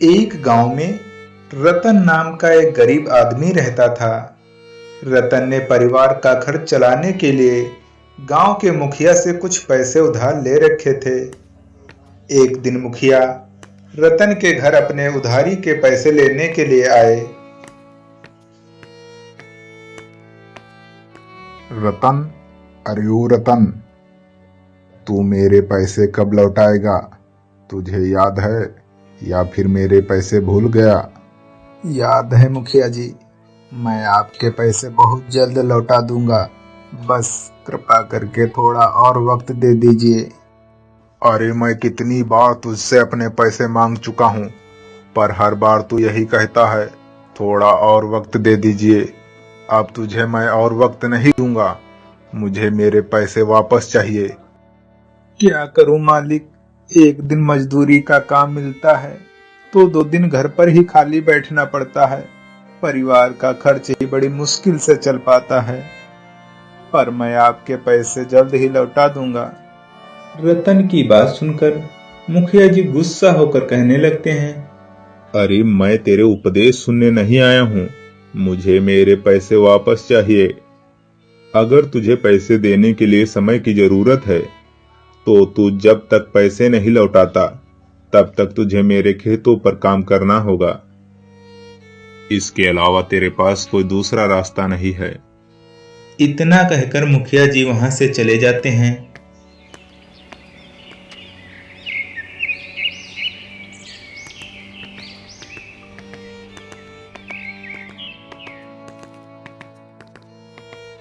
एक गांव में रतन नाम का एक गरीब आदमी रहता था। रतन ने परिवार का खर्च चलाने के लिए गांव के मुखिया से कुछ पैसे उधार ले रखे थे। एक दिन मुखिया रतन के घर अपने उधारी के पैसे लेने के लिए आए। रतन, अरे ओ रतन, तू मेरे पैसे कब लौटाएगा? तुझे याद है या फिर मेरे पैसे भूल गया? याद है मुखिया जी, मैं आपके पैसे बहुत जल्द लौटा दूंगा। बस कृपा करके थोड़ा और वक्त दे दीजिए। अरे मैं कितनी बार तुझसे अपने पैसे मांग चुका हूँ, पर हर बार तू यही कहता है, थोड़ा और वक्त दे दीजिए। अब तुझे मैं और वक्त नहीं दूंगा, मुझे मेरे पैसे वापस चाहिए। क्या करूं मालिक, एक दिन मजदूरी का काम मिलता है तो 2 दिन घर पर ही खाली बैठना पड़ता है। परिवार का खर्च ही बड़ी मुश्किल से चल पाता है, पर मैं आपके पैसे जल्द ही लौटा दूंगा। रतन की बात सुनकर मुखिया जी गुस्सा होकर कहने लगते हैं, अरे मैं तेरे उपदेश सुनने नहीं आया हूँ, मुझे मेरे पैसे वापस चाहिए। अगर तुझे पैसे देने के लिए समय की जरूरत है तो तू जब तक पैसे नहीं लौटाता तब तक तुझे मेरे खेतों पर काम करना होगा। इसके अलावा तेरे पास कोई दूसरा रास्ता नहीं है। इतना कहकर मुखिया जी वहां से चले जाते हैं।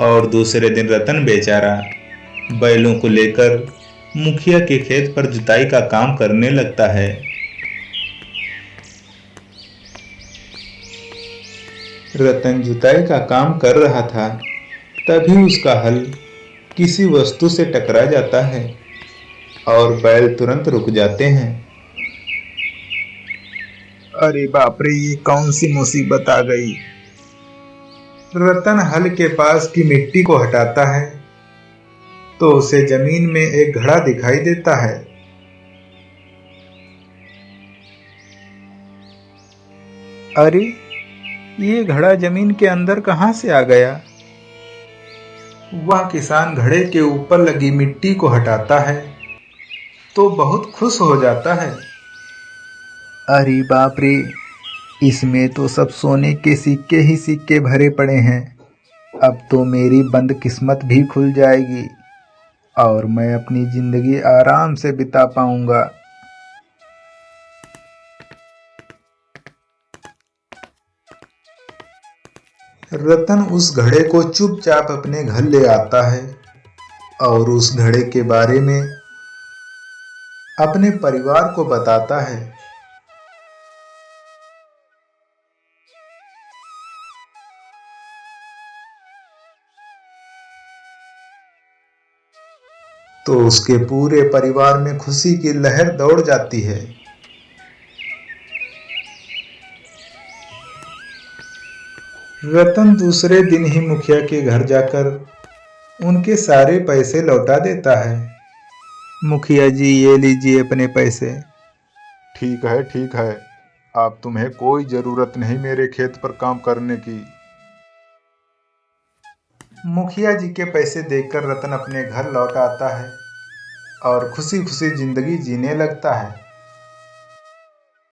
और दूसरे दिन रतन बेचारा बैलों को लेकर मुखिया के खेत पर जुताई का काम करने लगता है। रतन जुताई का काम कर रहा था, तभी उसका हल किसी वस्तु से टकरा जाता है और बैल तुरंत रुक जाते हैं। अरे बाप रे, ये कौन सी मुसीबत आ गई। रतन हल के पास की मिट्टी को हटाता है तो उसे जमीन में एक घड़ा दिखाई देता है। अरे, ये घड़ा जमीन के अंदर कहां से आ गया। वह किसान घड़े के ऊपर लगी मिट्टी को हटाता है तो बहुत खुश हो जाता है। अरे बाप रे, इसमें तो सब सोने के सिक्के ही सिक्के भरे पड़े हैं। अब तो मेरी बंद किस्मत भी खुल जाएगी और मैं अपनी जिंदगी आराम से बिता पाऊंगा। रतन उस घड़े को चुपचाप अपने घर ले आता है और उस घड़े के बारे में अपने परिवार को बताता है। तो उसके पूरे परिवार में खुशी की लहर दौड़ जाती है। रतन दूसरे दिन ही मुखिया के घर जाकर उनके सारे पैसे लौटा देता है। मुखिया जी, ये लीजिए अपने पैसे। ठीक है, ठीक है, अब तुम्हें कोई जरूरत नहीं मेरे खेत पर काम करने की। मुखिया जी के पैसे देकर रतन अपने घर लौट आता है और खुशी खुशी जिंदगी जीने लगता है।